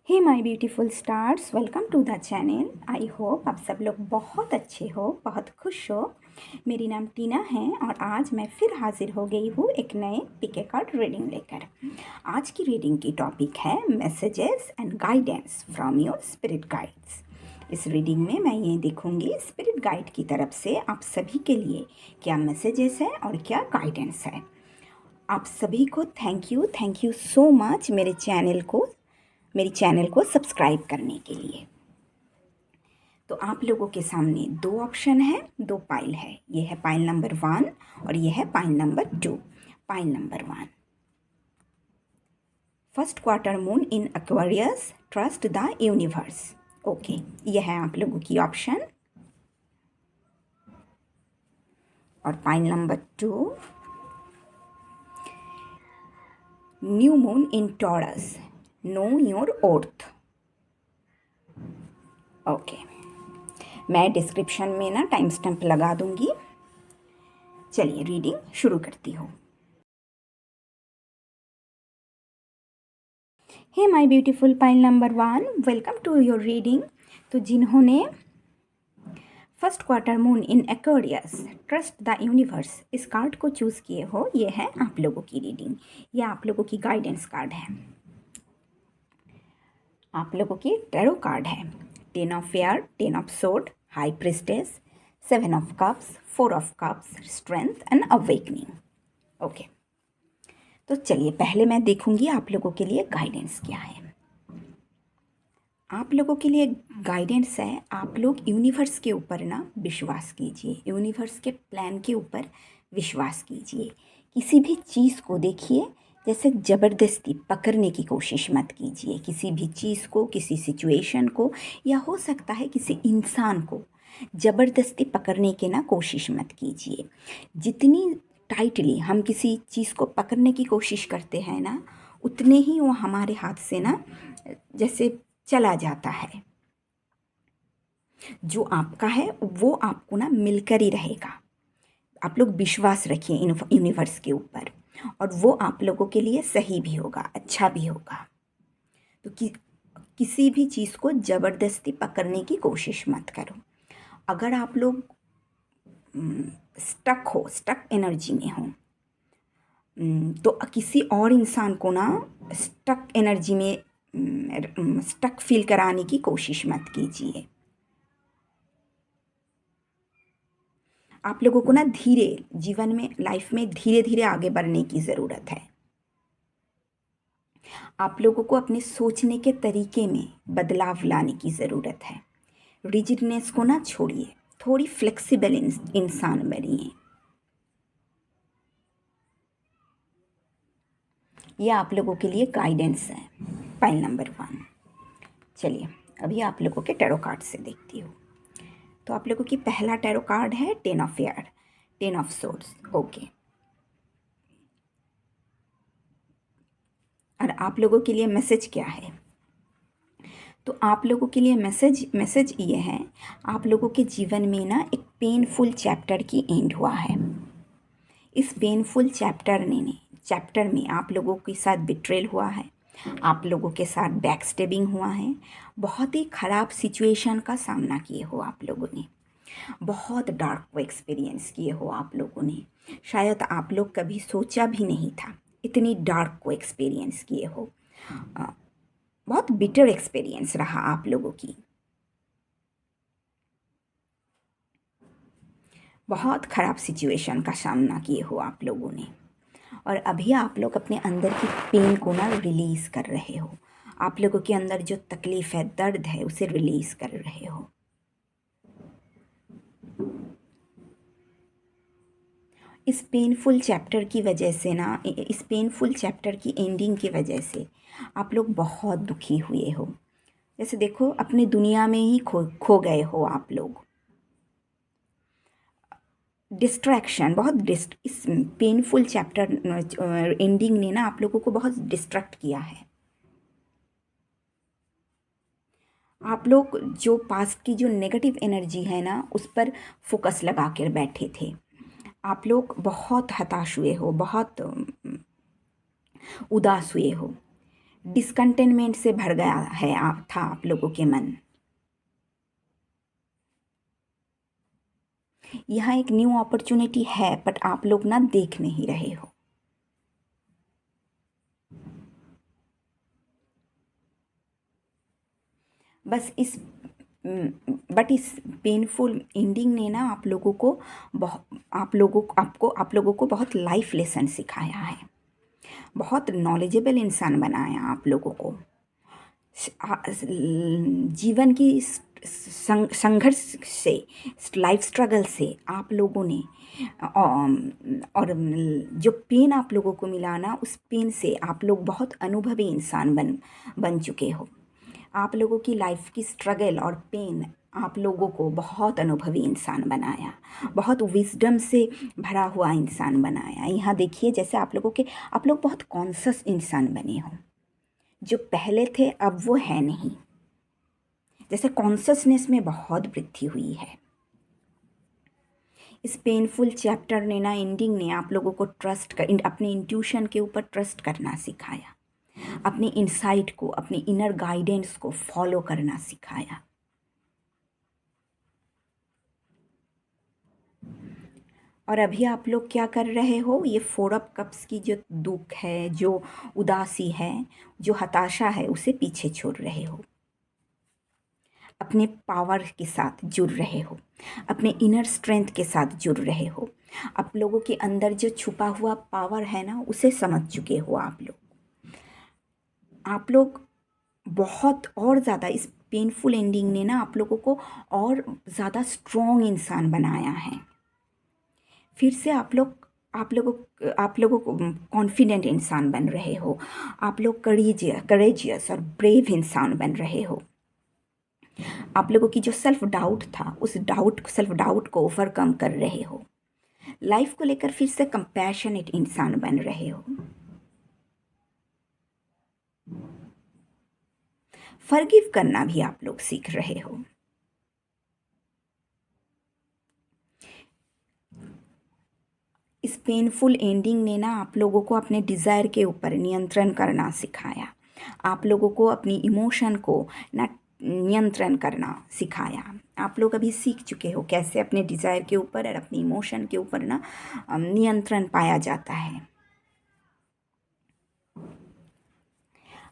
Hey my beautiful stars, welcome to the channel. I hope आप सब लोग बहुत अच्छे हो, बहुत खुश हो। मेरी नाम टीना है और आज मैं फिर हाजिर हो गई हूँ एक नए पिके कार्ड रीडिंग लेकर। आज की रीडिंग की टॉपिक है messages and guidance from your spirit guides. इस रीडिंग में मैं ये देखूंगी स्पिरिट गाइड की तरफ से आप सभी के लिए क्या मैसेजेस है और क्या गाइडेंस है। आप सभी को थैंक यू सो मच मेरी चैनल को सब्सक्राइब करने के लिए। तो आप लोगों के सामने दो ऑप्शन है, दो पाइल है। ये है पाइल नंबर 1 और ये है pile number 2। Pile number 1, first quarter moon in Aquarius, trust the universe. Okay, यह है आप लोगों की ऑप्शन। और pile number 2, new moon in Taurus, know your worth. Okay, मैं डिस्क्रिप्शन में ना टाइम स्टैम्प लगा दूंगी। चलिए रीडिंग शुरू करती हूँ। Hey my beautiful pile number 1, welcome to your reading. तो जिन्होंने first quarter moon in Aquarius, trust the universe इस कार्ड को चूज़ किए हो, ये है आप लोगों की रीडिंग। ये आप लोगों की गाइडेंस कार्ड है, आप लोगों की टैरो कार्ड है। 10 of fair, 10 of sword, high priestess, 7 of cups, 4 of cups, strength and awakening. Okay, तो चलिए पहले मैं देखूंगी आप लोगों के लिए गाइडेंस क्या है। आप लोगों के लिए गाइडेंस है, आप लोग यूनिवर्स के ऊपर ना विश्वास कीजिए, यूनिवर्स के प्लान के ऊपर विश्वास कीजिए। किसी भी चीज़ को देखिए जैसे ज़बरदस्ती पकड़ने की कोशिश मत कीजिए। किसी भी चीज़ को, किसी सिचुएशन को, या हो सकता है किसी इंसान को ज़बरदस्ती पकड़ने की ना कोशिश मत कीजिए। जितनी टाइटली हम किसी चीज़ को पकड़ने की कोशिश करते हैं ना, उतने ही वो हमारे हाथ से ना जैसे चला जाता है। जो आपका है वो आपको ना मिलकर ही रहेगा। आप लोग विश्वास रखिए यूनिवर्स के ऊपर, और वो आप लोगों के लिए सही भी होगा, अच्छा भी होगा। तो किसी भी चीज़ को ज़बरदस्ती पकड़ने की कोशिश मत करो। अगर आप लोग स्टक एनर्जी में हो, तो किसी और इंसान को ना स्टक एनर्जी में स्टक फील कराने की कोशिश मत कीजिए। आप लोगों को ना धीरे जीवन में, लाइफ में धीरे धीरे आगे बढ़ने की ज़रूरत है। आप लोगों को अपने सोचने के तरीके में बदलाव लाने की ज़रूरत है। रिजिडनेस को ना छोड़िए, थोड़ी फ्लेक्सिबल इंसान बनिए। ये आप लोगों के लिए गाइडेंस है, पाइल नंबर 1। चलिए अभी आप लोगों के टैरो कार्ड से देखती हूँ। तो आप लोगों की पहला टैरो कार्ड है 10 of air, 10 of swords. Okay, और आप लोगों के लिए मैसेज क्या है? तो आप लोगों के लिए मैसेज ये है, आप लोगों के जीवन में ना एक पेनफुल चैप्टर की एंड हुआ है। इस पेनफुल चैप्टर में आप लोगों के साथ बिट्रेल हुआ है, आप लोगों के साथ बैक स्टेबिंग हुआ है। बहुत ही ख़राब सिचुएशन का सामना किए हो आप लोगों ने, बहुत डार्क को एक्सपीरियंस किए हो आप लोगों ने। शायद आप लोग कभी सोचा भी नहीं था इतनी डार्क को एक्सपीरियंस किए हो। बहुत बिटर एक्सपीरियंस रहा आप लोगों की। बहुत ख़राब सिचुएशन का सामना किए हो आप लोगों ने, और अभी आप लोग अपने अंदर की पेन को ना रिलीज़ कर रहे हो। आप लोगों के अंदर जो तकलीफ़ है, दर्द है, उसे रिलीज़ कर रहे हो। इस पेनफुल चैप्टर की वजह से ना, इस पेनफुल चैप्टर की एंडिंग की वजह से आप लोग बहुत दुखी हुए हो। जैसे देखो, अपने दुनिया में ही खो गए हो आप लोग। डिस्ट्रैक्शन बहुत इस पेनफुल चैप्टर एंडिंग ने ना आप लोगों को बहुत डिस्ट्रैक्ट किया है। आप लोग जो पास्ट की जो नेगेटिव एनर्जी है ना, उस पर फोकस लगा कर बैठे थे। आप लोग बहुत हताश हुए हो, बहुत उदास हुए हो। डिसकंटेनमेंट से भर गया है था आप लोगों के मन। यहाँ एक न्यू अपॉर्चुनिटी है, बट आप लोग ना देख नहीं रहे हो। बस इस पेनफुल एंडिंग ने ना आप लोगों को आप लोगों को बहुत लाइफ लेसन सिखाया है, बहुत नॉलेजेबल इंसान बनाया आप लोगों को। जीवन की संघर्ष से, लाइफ स्ट्रगल से आप लोगों ने और जो पेन आप लोगों को मिला ना, उस पेन से आप लोग बहुत अनुभवी इंसान बन चुके हो। आप लोगों की लाइफ की स्ट्रगल और पेन आप लोगों को बहुत अनुभवी इंसान बनाया, बहुत विजडम से भरा हुआ इंसान बनाया। यहाँ देखिए, जैसे आप लोग बहुत कॉन्शियस इंसान बने हो। जो पहले थे अब वो है नहीं, जैसे कॉन्शियसनेस में बहुत वृद्धि हुई है। इस पेनफुल चैप्टर ने ना, एंडिंग ने आप लोगों को अपने इंट्यूशन के ऊपर ट्रस्ट करना सिखाया, अपनी इंसाइट को, अपनी इनर गाइडेंस को फॉलो करना सिखाया। और अभी आप लोग क्या कर रहे हो, ये 4 ऑफ कप्स की जो दुख है, जो उदासी है, जो हताशा है, उसे पीछे छोड़ रहे हो। अपने पावर के साथ जुड़ रहे हो, अपने इनर स्ट्रेंथ के साथ जुड़ रहे हो। आप लोगों के अंदर जो छुपा हुआ पावर है ना, उसे समझ चुके हो आप लोग बहुत और ज़्यादा। इस पेनफुल एंडिंग ने ना आप लोगों को और ज़्यादा स्ट्रॉन्ग इंसान बनाया है। फिर से आप लोगों को कॉन्फिडेंट इंसान बन रहे हो। आप लोग करेजियस और ब्रेव इंसान बन रहे हो। आप लोगों की जो सेल्फ डाउट था, उस सेल्फ डाउट को ओवरकम कर रहे हो। लाइफ को लेकर फिर से कंपैशनेट इंसान बन रहे हो। फॉरगिव करना भी आप लोग सीख रहे हो। इस पेनफुल एंडिंग ने ना आप लोगों को अपने डिज़ायर के ऊपर नियंत्रण करना सिखाया। आप लोगों को अपनी इमोशन को ना नियंत्रण करना सिखाया। आप लोग अभी सीख चुके हो कैसे अपने डिज़ायर के ऊपर और अपनी इमोशन के ऊपर ना नियंत्रण पाया जाता है।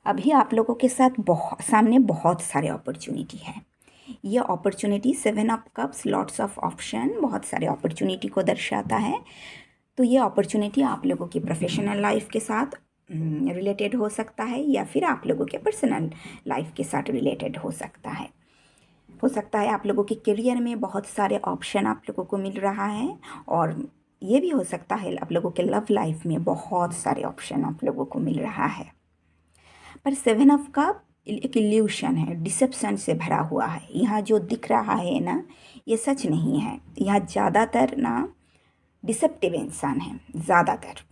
अभी आप लोगों के साथ सामने बहुत सारे अपॉर्चुनिटी है। ये opportunity 7 of cups, lots of option, बहुत सारे अपॉर्चुनिटी को दर्शाता है। तो ये अपॉर्चुनिटी आप लोगों की प्रोफेशनल लाइफ के साथ रिलेटेड हो सकता है, या फिर आप लोगों के पर्सनल लाइफ के साथ रिलेटेड हो सकता है। आप लोगों के करियर में बहुत सारे ऑप्शन आप लोगों को मिल रहा है, और ये भी हो सकता है आप लोगों के लव लाइफ में बहुत सारे ऑप्शन आप लोगों को मिल रहा है। पर 7 ऑफ कप एक इल्यूशन है, डिसेप्शन से भरा हुआ है। यहाँ जो दिख रहा है ना, ये सच नहीं है। यहाँ ज़्यादातर ना डिसेप्टिव इंसान है, ज़्यादातर।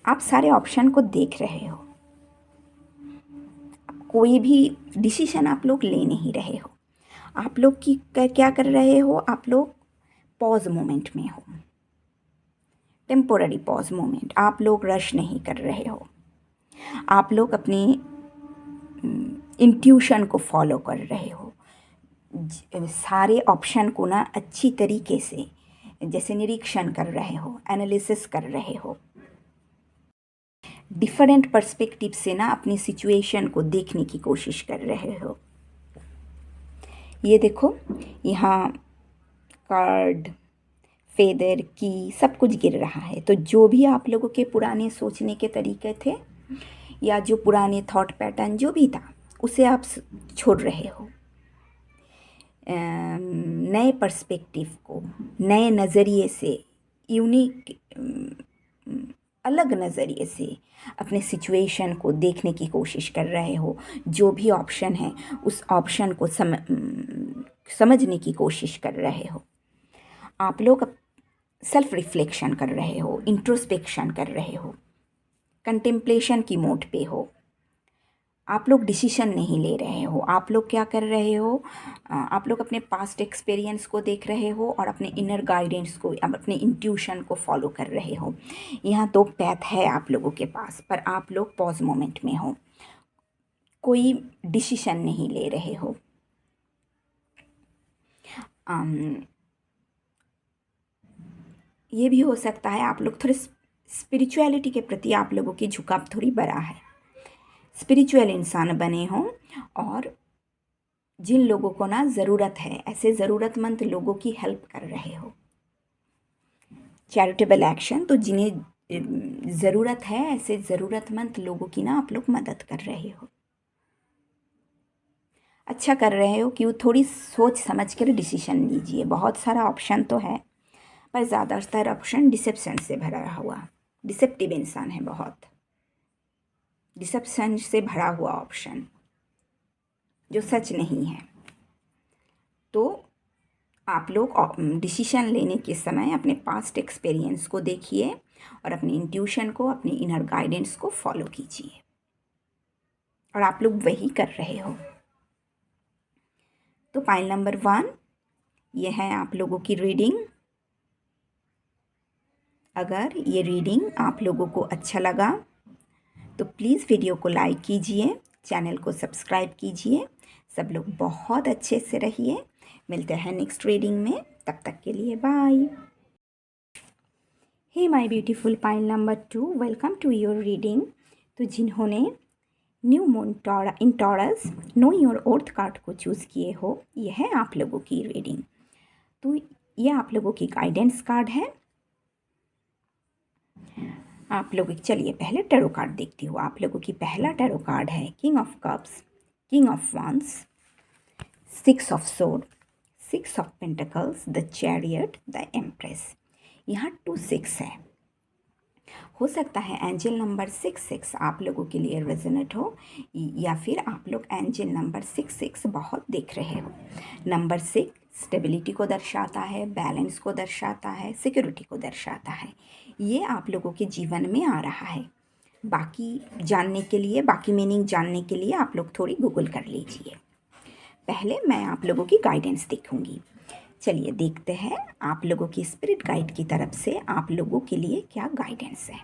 आप सारे ऑप्शन को देख रहे हो, कोई भी डिसीजन आप लोग ले नहीं रहे हो। आप लोग क्या कर रहे हो, आप लोग पॉज मोमेंट में हो, टेम्पोररी पॉज मोमेंट। आप लोग रश नहीं कर रहे हो। आप लोग अपनी इंट्यूशन को फॉलो कर रहे हो। सारे ऑप्शन को ना अच्छी तरीके से जैसे निरीक्षण कर रहे हो, एनालिसिस कर रहे हो। डिफरेंट पर्सपेक्टिव से ना अपनी सिचुएशन को देखने की कोशिश कर रहे हो। ये देखो, यहाँ कार्ड, फेदर की सब कुछ गिर रहा है। तो जो भी आप लोगों के पुराने सोचने के तरीके थे, या जो पुराने थॉट पैटर्न जो भी था, उसे आप छोड़ रहे हो। नए पर्सपेक्टिव को, नए नज़रिए से, यूनिक अलग नज़रिए से अपने सिचुएशन को देखने की कोशिश कर रहे हो। जो भी ऑप्शन है, उस ऑप्शन को समझने की कोशिश कर रहे हो। आप लोग सेल्फ रिफ्लेक्शन कर रहे हो, इंट्रोस्पेक्शन कर रहे हो, कंटेम्पलेशन की मोड पे हो। आप लोग डिसीजन नहीं ले रहे हो। आप लोग क्या कर रहे हो, आप लोग अपने पास्ट एक्सपीरियंस को देख रहे हो और अपने इनर गाइडेंस को, अपने इंट्यूशन को फॉलो कर रहे हो। यहाँ दो पैथ है आप लोगों के पास, पर आप लोग पॉज मोमेंट में हो, कोई डिसीजन नहीं ले रहे हो। ये भी हो सकता है आप लोग थोड़े स्पिरिचुअलिटी के प्रति आप लोगों की झुकाव थोड़ी बड़ा है, स्पिरिचुअल इंसान बने हों, और जिन लोगों को ना ज़रूरत है, ऐसे ज़रूरतमंद लोगों की हेल्प कर रहे हो। चैरिटेबल एक्शन, तो जिन्हें ज़रूरत है ऐसे ज़रूरतमंद लोगों की ना आप लोग मदद कर रहे हो। अच्छा कर रहे हो कि वो थोड़ी सोच समझ कर डिसीजन लीजिए। बहुत सारा ऑप्शन तो है, पर ज़्यादातर ऑप्शन डिसेप्शन से भरा हुआ, डिसेप्टिव इंसान है बहुत, डिसेप्शन से भरा हुआ ऑप्शन जो सच नहीं है। तो आप लोग डिसीजन लेने के समय अपने पास्ट एक्सपीरियंस को देखिए और अपनी इंट्यूशन को, अपनी इनर गाइडेंस को फॉलो कीजिए, और आप लोग वही कर रहे हो। तो पाइल नंबर 1 ये है आप लोगों की रीडिंग। अगर ये रीडिंग आप लोगों को अच्छा लगा तो प्लीज़ वीडियो को लाइक कीजिए, चैनल को सब्सक्राइब कीजिए। सब लोग बहुत अच्छे से रहिए। मिलते हैं नेक्स्ट रीडिंग में, तब तक के लिए bye. Hey my beautiful pile number 2, welcome to your reading. तो जिन्होंने new moon in Taurus know your worth card को चूज़ किए हो, यह है आप लोगों की रीडिंग। तो ये आप लोगों की गाइडेंस कार्ड है। आप लोग चलिए पहले टैरो कार्ड देखती हूँ। आप लोगों की पहला टैरो कार्ड है king of cups, king of wands, 6 of sword, 6 of pentacles, the chariot, the empress. यहाँ 2 6 है। हो सकता है एंजल नंबर 6 आप लोगों के लिए रेजोनेट हो, या फिर आप लोग एंजल नंबर 6 बहुत देख रहे हो। नंबर 6 स्टेबिलिटी को दर्शाता है, बैलेंस को दर्शाता है, सिक्योरिटी को दर्शाता है। ये आप लोगों के जीवन में आ रहा है। बाकी जानने के लिए, बाकी मीनिंग जानने के लिए आप लोग थोड़ी गूगल कर लीजिए। पहले मैं आप लोगों की गाइडेंस देखूंगी। चलिए देखते हैं आप लोगों की स्पिरिट गाइड की तरफ से आप लोगों के लिए क्या गाइडेंस है।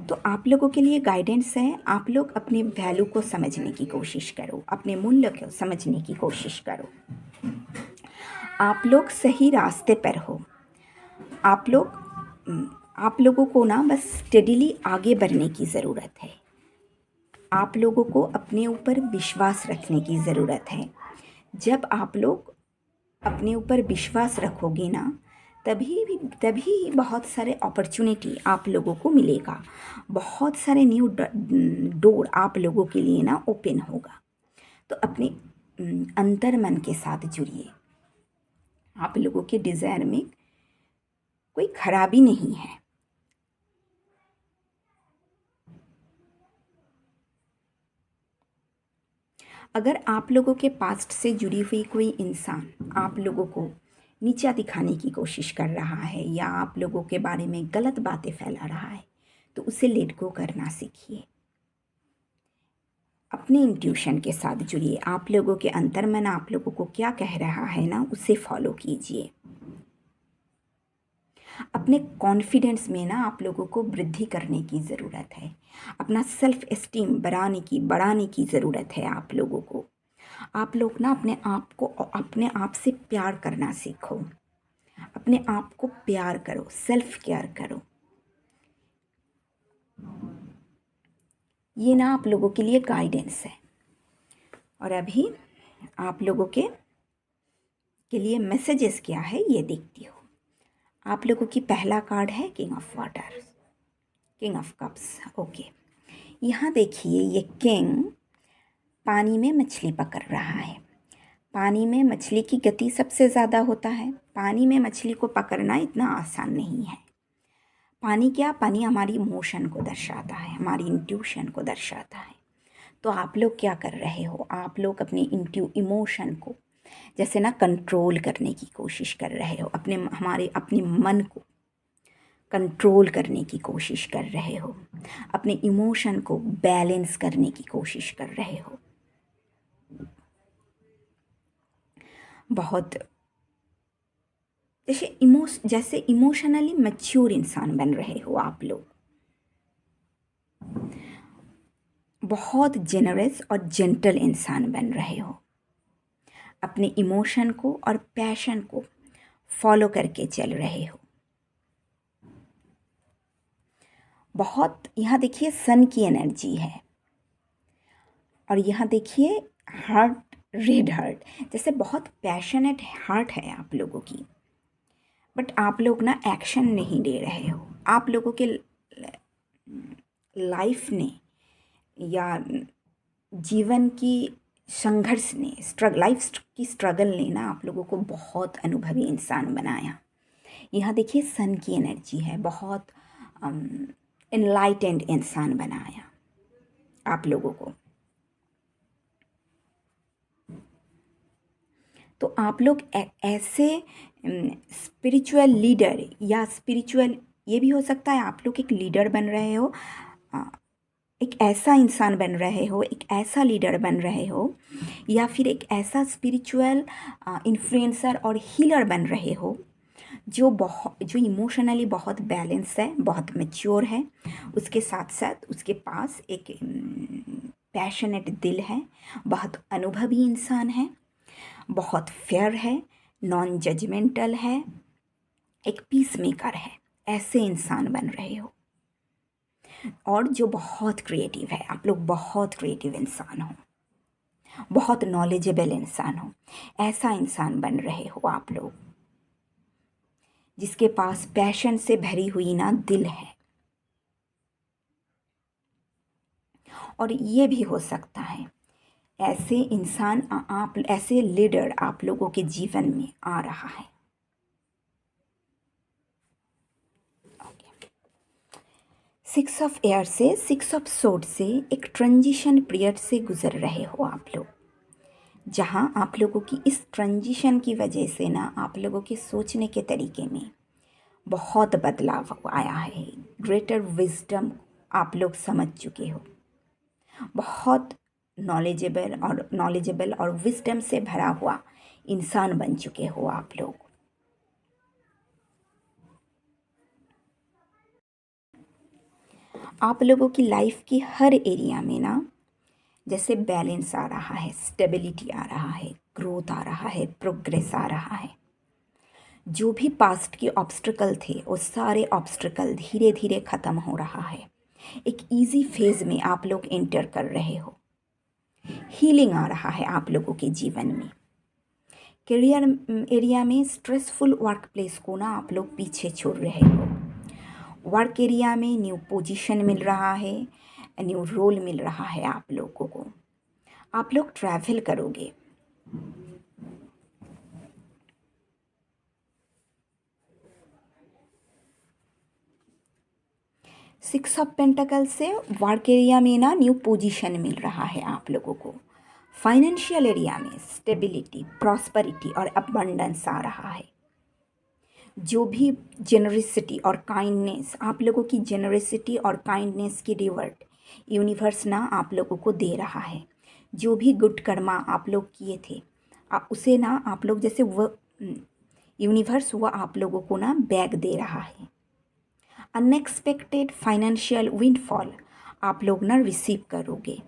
तो आप लोगों के लिए गाइडेंस है, आप लोग अपने वैल्यू को समझने की कोशिश करो, अपने मूल्य को समझने की कोशिश करो। आप लोग सही रास्ते पर हो। आप लोगों को ना बस स्टेडिली आगे बढ़ने की ज़रूरत है। आप लोगों को अपने ऊपर विश्वास रखने की ज़रूरत है। जब आप लोग अपने ऊपर विश्वास रखोगे ना, तभी बहुत सारे अपॉर्चुनिटी आप लोगों को मिलेगा, बहुत सारे न्यू डोर आप लोगों के लिए ना ओपन होगा। तो अपने अंतर मन के साथ जुड़िए। आप लोगों के डिज़ायर में कोई खराबी नहीं है। अगर आप लोगों के पास्ट से जुड़ी हुई कोई इंसान आप लोगों को नीचा दिखाने की कोशिश कर रहा है, या आप लोगों के बारे में गलत बातें फैला रहा है, तो उसे लेट गो करना सीखिए। अपने इंट्यूशन के साथ जुड़िए। आप लोगों के अंतर्मन आप लोगों को क्या कह रहा है ना, उसे फॉलो कीजिए। अपने कॉन्फिडेंस में ना आप लोगों को वृद्धि करने की ज़रूरत है। अपना सेल्फ एस्टीम बढ़ाने की ज़रूरत है आप लोगों को। आप लोग ना अपने आप से प्यार करना सीखो। अपने आप को प्यार करो, सेल्फ केयर करो। ये ना आप लोगों के लिए गाइडेंस है। और अभी आप लोगों के लिए मैसेजेस क्या है ये देखती हूँ। आप लोगों की पहला कार्ड है king of water, king of cups. Okay, यहाँ देखिए ये किंग पानी में मछली पकड़ रहा है। पानी में मछली की गति सबसे ज़्यादा होता है। पानी में मछली को पकड़ना इतना आसान नहीं है। पानी हमारी इमोशन को दर्शाता है, हमारी इंट्यूशन को दर्शाता है। तो आप लोग क्या कर रहे हो, आप लोग अपने इमोशन को जैसे ना कंट्रोल करने की कोशिश कर रहे हो, अपने मन को कंट्रोल करने की कोशिश कर रहे हो, अपने इमोशन को बैलेंस करने की कोशिश कर रहे हो। बहुत जैसे इमोशनली मैच्योर इंसान बन रहे हो आप लोग। बहुत जेनरस और जेंटल इंसान बन रहे हो। अपने इमोशन को और पैशन को फॉलो करके चल रहे हो। बहुत यहाँ देखिए सन की एनर्जी है, और यहाँ देखिए हार्ट, रेड हार्ट, जैसे बहुत पैशनेट हार्ट है आप लोगों की। बट आप लोग ना एक्शन नहीं ले रहे हो। आप लोगों के लाइफ ने या जीवन की संघर्ष ने, लाइफ की स्ट्रगल ने ना आप लोगों को बहुत अनुभवी इंसान बनाया। यहाँ देखिए सन की एनर्जी है, बहुत एनलाइटेंड इंसान बनाया आप लोगों को। तो आप लोग ऐसे स्पिरिचुअल लीडर या स्पिरिचुअल, ये भी हो सकता है आप लोग एक लीडर बन रहे हो, एक ऐसा इंसान बन रहे हो, एक ऐसा लीडर बन रहे हो, या फिर एक ऐसा स्पिरिचुअल इन्फ्लुएंसर और हीलर बन रहे हो जो इमोशनली बहुत बैलेंस है, बहुत मैच्योर है, उसके साथ साथ उसके पास एक पैशनेट दिल है, बहुत अनुभवी इंसान है, बहुत फेयर है, नॉन जजमेंटल है, एक पीस मेकर है। ऐसे इंसान बन रहे हो। और जो बहुत क्रिएटिव है, आप लोग बहुत क्रिएटिव इंसान हो, बहुत नॉलेजेबल इंसान हो। ऐसा इंसान बन रहे हो आप लोग, जिसके पास पैशन से भरी हुई ना दिल है। और ये भी हो सकता है ऐसे इंसान, आप ऐसे लीडर आप लोगों के जीवन में आ रहा है। सिक्स ऑफ एयर से, सिक्स ऑफ सोर्ड से एक ट्रांजिशन पीरियड से गुजर रहे हो आप लोग, जहां आप लोगों की इस ट्रांजिशन की वजह से ना आप लोगों के सोचने के तरीके में बहुत बदलाव आया है। ग्रेटर विजडम आप लोग समझ चुके हो। बहुत नॉलेजेबल और विजडम से भरा हुआ इंसान बन चुके हो आप लोग। आप लोगों की लाइफ की हर एरिया में ना जैसे बैलेंस आ रहा है, स्टेबिलिटी आ रहा है, ग्रोथ आ रहा है, प्रोग्रेस आ रहा है। जो भी पास्ट के ऑब्स्टिकल थे वो सारे ऑब्स्टिकल धीरे धीरे ख़त्म हो रहा है। एक इजी फेज़ में आप लोग एंटर कर रहे हो। हीलिंग आ रहा है आप लोगों के जीवन में। करियर एरिया में स्ट्रेसफुल वर्क प्लेस को ना आप लोग पीछे छोड़ रहे हो। वर्क एरिया में न्यू पोजीशन मिल रहा है, न्यू रोल मिल रहा है आप लोगों को। आप लोग ट्रैवल करोगे। सिक्स ऑफ पेंटिकल से वर्क एरिया में ना न्यू पोजीशन मिल रहा है आप लोगों को। फाइनेंशियल एरिया में स्टेबिलिटी, प्रॉस्पेरिटी और अबंडेंस आ रहा है। जो भी जेनरसिटी और काइंडनेस, आप लोगों की जेनरसिटी और काइंडनेस की रिवर्ट यूनिवर्स ना आप लोगों को दे रहा है। जो भी गुड कर्मा आप लोग किए थे, उसे ना आप लोग जैसे वो यूनिवर्स वो आप लोगों को ना बैक दे रहा है। अनएक्सपेक्टेड फाइनेंशियल विंडफॉल आप लोग ना रिसीव करोगे।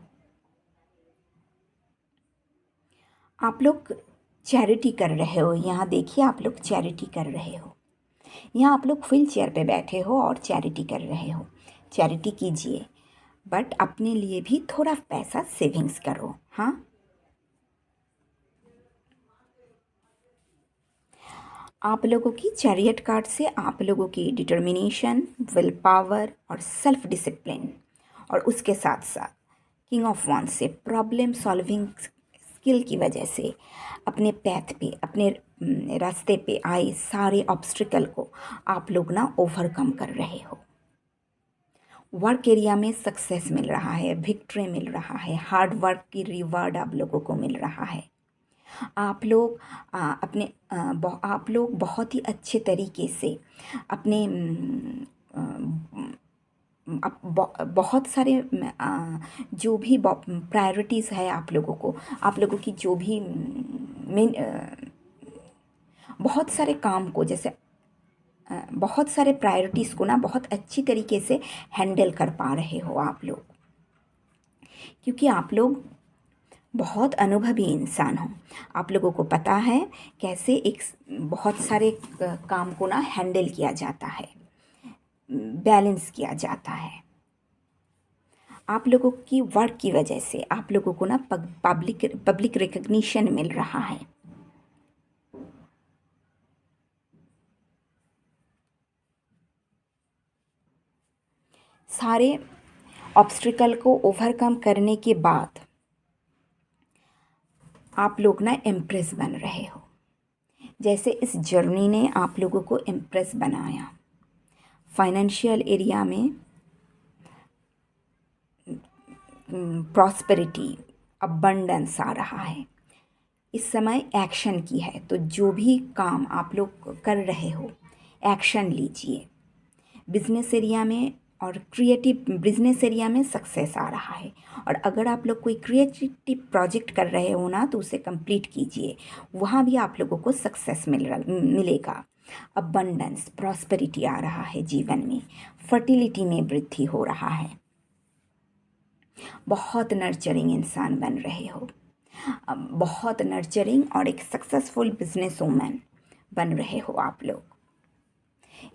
आप लोग चैरिटी कर रहे हो। यहाँ देखिए आप लोग चैरिटी कर रहे हो। यहाँ आप लोग व्हील चेयर पे बैठे हो और चैरिटी कर रहे हो। चैरिटी कीजिए, बट अपने लिए भी थोड़ा पैसा सेविंग्स करो। हाँ, आप लोगों की चैरियट कार्ड से आप लोगों की डिटर्मिनेशन, विल पावर और सेल्फ डिसिप्लिन, और उसके साथ साथ किंग ऑफ वांड्स से प्रॉब्लम सॉल्विंग स्किल की वजह से अपने पैथ पे, अपने रास्ते पे आए सारे ऑब्स्टिकल को आप लोग ना ओवरकम कर रहे हो। वर्क एरिया में सक्सेस मिल रहा है, विक्ट्री मिल रहा है, हार्ड वर्क की रिवार्ड आप लोगों को मिल रहा है। आप लोग आप लोग बहुत ही अच्छे तरीके से अपने बहुत सारे जो भी प्रायोरिटीज़ है आप लोगों की जो भी मेन बहुत सारे काम को जैसे बहुत सारे प्रायोरिटीज़ को ना बहुत अच्छी तरीके से हैंडल कर पा रहे हो आप लोग, क्योंकि आप लोग बहुत अनुभवी इंसान हो। आप लोगों को पता है कैसे एक बहुत सारे काम को ना हैंडल किया जाता है, बैलेंस किया जाता है। आप लोगों की वर्क की वजह से आप लोगों को ना पब्लिक रिकग्निशन मिल रहा है। सारे ऑब्स्टिकल को ओवरकम करने के बाद आप लोग ना इम्प्रेस बन रहे हो। जैसे इस जर्नी ने आप लोगों को इम्प्रेस बनाया। फाइनेंशियल एरिया में प्रॉस्पेरिटी, अबंडेंस आ रहा है। इस समय एक्शन की है, तो जो भी काम आप लोग कर रहे हो एक्शन लीजिए। बिजनेस एरिया में और क्रिएटिव बिजनेस एरिया में सक्सेस आ रहा है। और अगर आप लोग कोई क्रिएटिव प्रोजेक्ट कर रहे हो ना तो उसे कंप्लीट कीजिए, वहाँ भी आप लोगों को सक्सेस मिलेगा। अबंडेंस, प्रॉस्पेरिटी आ रहा है जीवन में। फर्टिलिटी में वृद्धि हो रहा है। बहुत नर्चरिंग इंसान बन रहे हो, बहुत नर्चरिंग और एक सक्सेसफुल बिजनेस वूमेन बन रहे हो आप लोग।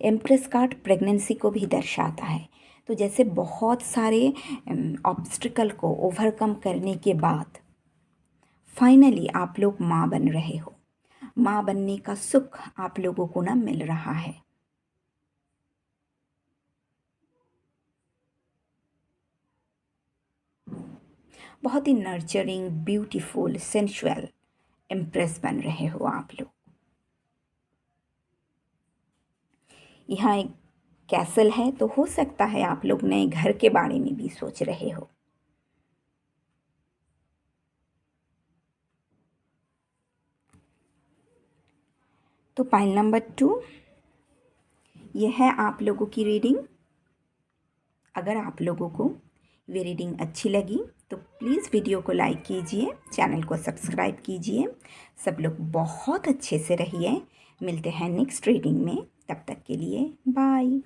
एम्प्रेस कार्ड प्रेगनेंसी को भी दर्शाता है। तो जैसे बहुत सारे ऑब्स्टिकल को ओवरकम करने के बाद फाइनली आप लोग माँ बन रहे हो। माँ बनने का सुख आप लोगों को ना मिल रहा है। बहुत ही नर्चरिंग, ब्यूटीफुल, सेंशुअल इम्प्रेस बन रहे हो आप लोग। यहाँ एक कैसल है, तो हो सकता है आप लोग नए घर के बारे में भी सोच रहे हो। तो पाइल नंबर 2, ये है आप लोगों की रीडिंग। अगर आप लोगों को ये रीडिंग अच्छी लगी तो प्लीज़ वीडियो को लाइक कीजिए, चैनल को सब्सक्राइब कीजिए। सब लोग बहुत अच्छे से रहिए। मिलते हैं नेक्स्ट रीडिंग में, तब तक के लिए बाय।